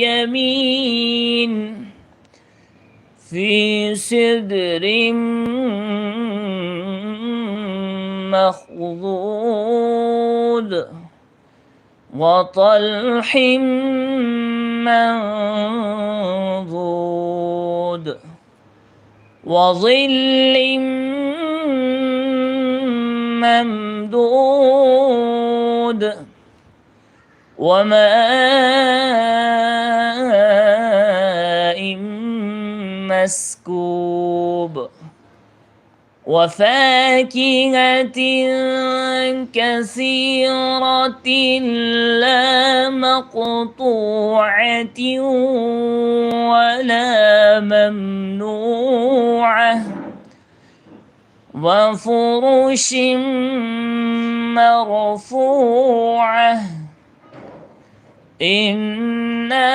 يمين في سدر مخضود وطلح منضود وظل ممدود وماء مسكوب وفاكهة كثيرة لا مقطوعة ولا ممنوعة وفرش مرفوعة إنا